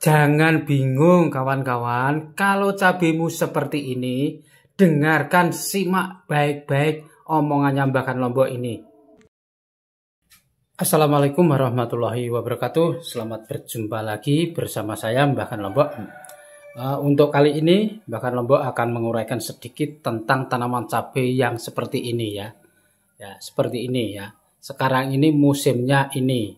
Jangan bingung kawan-kawan, kalau cabemu seperti ini, dengarkan, simak baik-baik omongannya Mbah Lombok ini. Assalamualaikum warahmatullahi wabarakatuh. Selamat berjumpa lagi bersama saya Mbah Lombok. Untuk kali ini Mbah Lombok akan menguraikan sedikit tentang tanaman cabai yang seperti ini ya. Ya, seperti ini ya. Sekarang ini musimnya ini.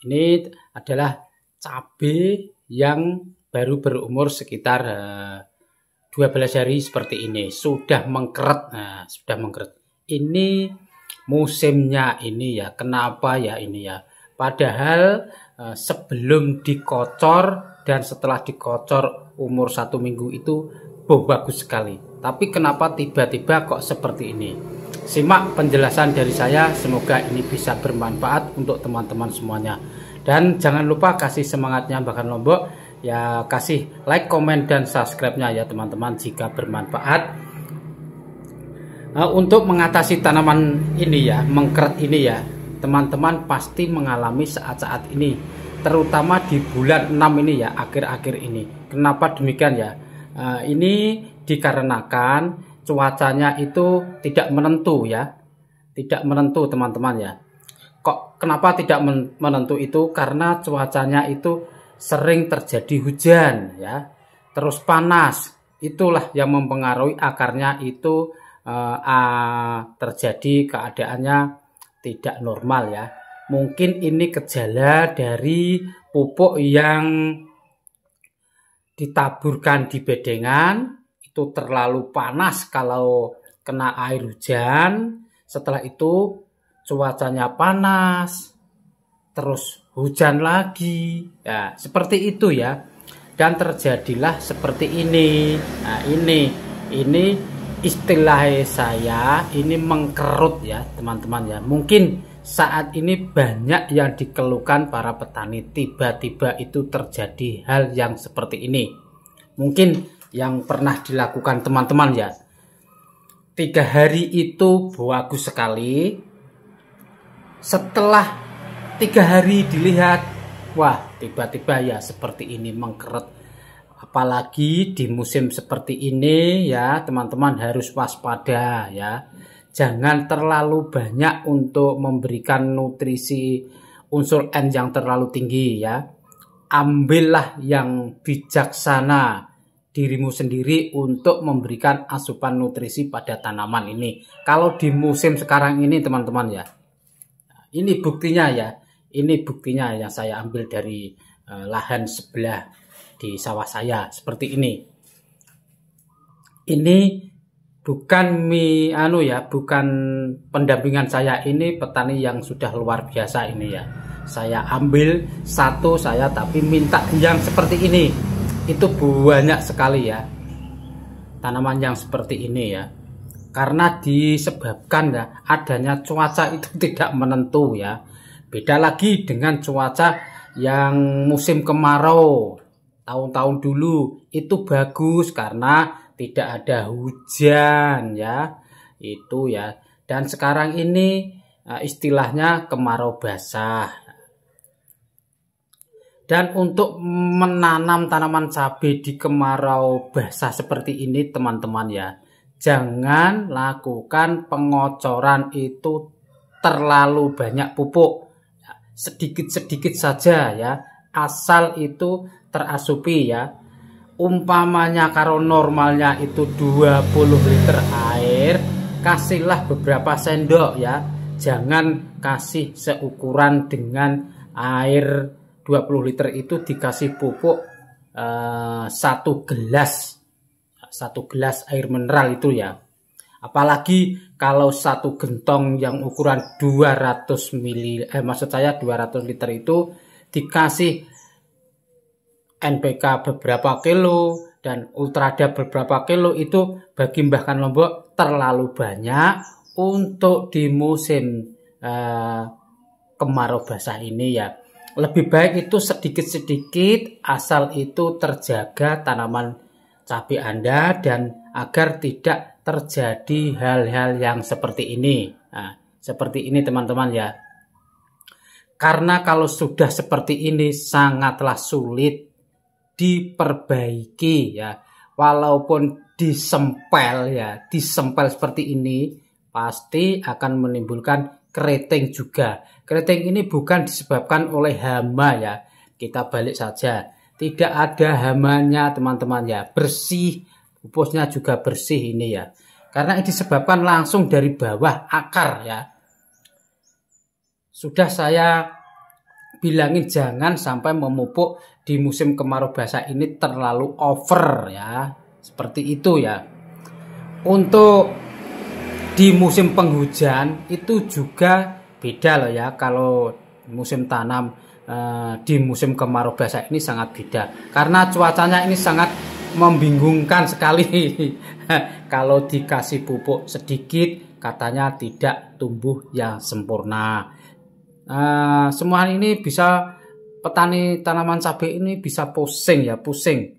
Ini adalah cabai yang baru berumur sekitar 12 hari seperti ini. Sudah mengkeret. Nah, sudah mengkeret. Ini musimnya ini ya. Kenapa ya ini ya? Padahal sebelum dikocor dan setelah dikocor umur 1 minggu itu bagus sekali. Tapi kenapa tiba-tiba kok seperti ini? Simak penjelasan dari saya, semoga ini bisa bermanfaat untuk teman-teman semuanya. Dan jangan lupa kasih semangatnya Mbah Lombok, ya kasih like, komen, dan subscribe-nya ya teman-teman jika bermanfaat. Untuk mengatasi tanaman ini ya, mengkeret ini ya, teman-teman pasti mengalami saat-saat ini, terutama di bulan 6 ini ya, akhir-akhir ini. Kenapa demikian ya? Ini dikarenakan cuacanya itu tidak menentu ya, tidak menentu teman-teman ya. Kok kenapa tidak menentu itu? Karena cuacanya itu sering terjadi hujan ya, terus panas. Itulah yang mempengaruhi akarnya itu terjadi keadaannya tidak normal ya. Mungkin ini gejala dari pupuk yang ditaburkan di bedengan itu terlalu panas kalau kena air hujan. Setelah itu cuacanya panas, terus hujan lagi, ya seperti itu ya. Dan terjadilah seperti ini. Nah ini istilah saya ini mengkerut ya teman-teman ya. Mungkin saat ini banyak yang dikeluhkan para petani, tiba-tiba itu terjadi hal yang seperti ini. Mungkin yang pernah dilakukan teman-teman ya, 3 hari itu bagus sekali. Setelah 3 hari dilihat, wah tiba-tiba ya seperti ini mengkeret. Apalagi di musim seperti ini ya teman-teman harus waspada ya. Jangan terlalu banyak untuk memberikan nutrisi unsur N yang terlalu tinggi ya. Ambillah yang bijaksana dirimu sendiri untuk memberikan asupan nutrisi pada tanaman ini. Kalau di musim sekarang ini teman-teman ya, ini buktinya ya, ini buktinya yang saya ambil dari lahan sebelah di sawah saya seperti ini. Ini bukan bukan pendampingan saya, ini petani yang sudah luar biasa ini ya. Saya ambil satu saya tapi minta yang seperti ini. Itu banyak sekali ya tanaman yang seperti ini ya, karena disebabkan ya adanya cuaca itu tidak menentu ya. Beda lagi dengan cuaca yang musim kemarau tahun-tahun dulu, itu bagus karena tidak ada hujan ya, itu ya. Dan sekarang ini istilahnya kemarau basah. Dan untuk menanam tanaman cabai di kemarau basah seperti ini teman-teman ya, jangan lakukan pengocoran itu terlalu banyak pupuk. Sedikit-sedikit saja ya, asal itu terasupi ya. Umpamanya kalau normalnya itu 20 liter air, kasihlah beberapa sendok ya. Jangan kasih seukuran dengan air 20 liter itu dikasih pupuk 1 gelas air mineral itu ya. Apalagi kalau 1 gentong yang ukuran 200 liter itu dikasih NPK beberapa kilo dan Ultrada beberapa kilo, itu bagi Mbah Lombok terlalu banyak untuk di musim kemarau basah ini ya. Lebih baik itu sedikit-sedikit, asal itu terjaga tanaman cabai Anda dan agar tidak terjadi hal-hal yang seperti ini. Nah, seperti ini teman-teman ya. Karena kalau sudah seperti ini sangatlah sulit diperbaiki ya. Walaupun disempel ya, disempel seperti ini pasti akan menimbulkan keriting juga. Keriting ini bukan disebabkan oleh hama ya. Kita balik saja. Tidak ada hamanya teman-teman ya. Bersih, pupusnya juga bersih ini ya. Karena ini disebabkan langsung dari bawah akar ya. Sudah saya bilangin jangan sampai memupuk di musim kemarau basah ini terlalu over ya. Seperti itu ya. Untuk di musim penghujan itu juga beda loh ya. Kalau musim tanam di musim kemarau basah ini sangat beda. Karena cuacanya ini sangat membingungkan sekali. Kalau dikasih pupuk sedikit katanya tidak tumbuh yang sempurna. Semua ini bisa, petani tanaman cabai ini bisa pusing ya, pusing.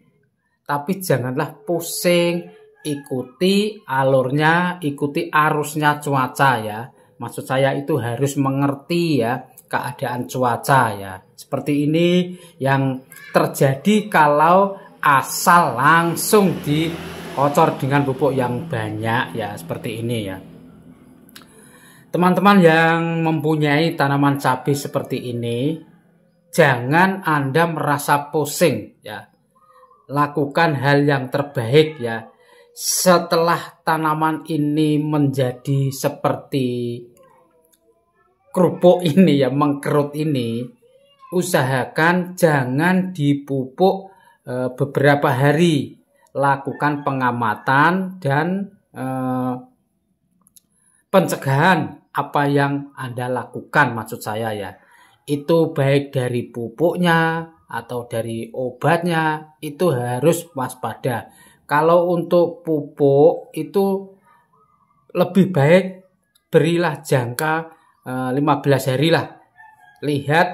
Tapi janganlah pusing, ikuti alurnya, ikuti arusnya cuaca ya. Maksud saya itu harus mengerti ya keadaan cuaca ya. Seperti ini yang terjadi kalau asal langsung dikocor dengan pupuk yang banyak ya, seperti ini ya. Teman-teman yang mempunyai tanaman cabai seperti ini, jangan Anda merasa pusing ya. Lakukan hal yang terbaik ya. Setelah tanaman ini menjadi seperti kerupuk ini ya, mengkerut ini, usahakan jangan dipupuk beberapa hari. Lakukan pengamatan dan pencegahan apa yang Anda lakukan, maksud saya ya. Itu baik dari pupuknya atau dari obatnya, itu harus waspada. Kalau untuk pupuk itu lebih baik berilah jangka 15 hari lah. Lihat,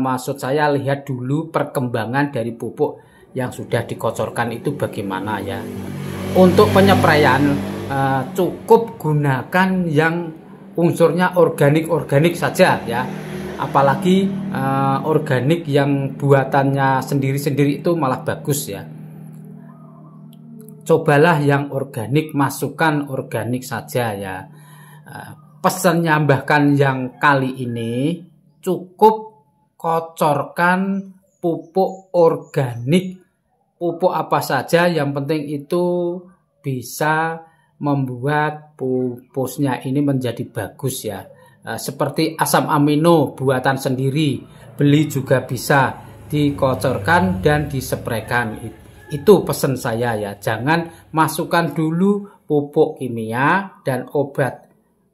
maksud saya lihat dulu perkembangan dari pupuk yang sudah dikocorkan itu bagaimana ya. Untuk penyepraian cukup gunakan yang unsurnya organik saja ya. Apalagi organik yang buatannya sendiri-sendiri itu malah bagus ya. Cobalah yang organik, masukkan organik saja ya. Pesannya bahkan yang kali ini cukup kocorkan pupuk organik. Pupuk apa saja yang penting itu bisa membuat pupusnya ini menjadi bagus ya. Seperti asam amino buatan sendiri, beli juga bisa, dikocorkan dan disepraikan. Itu pesan saya ya. Jangan masukkan dulu pupuk kimia dan obat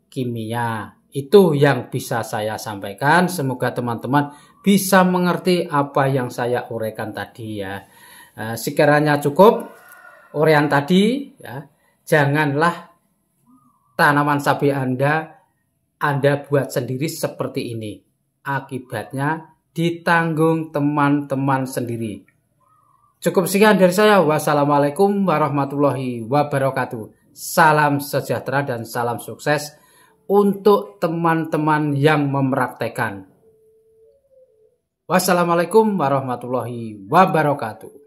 kimia. Itu yang bisa saya sampaikan. Semoga teman-teman bisa mengerti apa yang saya uraikan tadi ya. Sekiranya cukup uraian tadi ya. Janganlah tanaman cabai Anda buat sendiri seperti ini. Akibatnya ditanggung teman-teman sendiri. Cukup sekian dari saya. Wassalamualaikum warahmatullahi wabarakatuh. Salam sejahtera dan salam sukses untuk teman-teman yang mempraktekkan. Wassalamualaikum warahmatullahi wabarakatuh.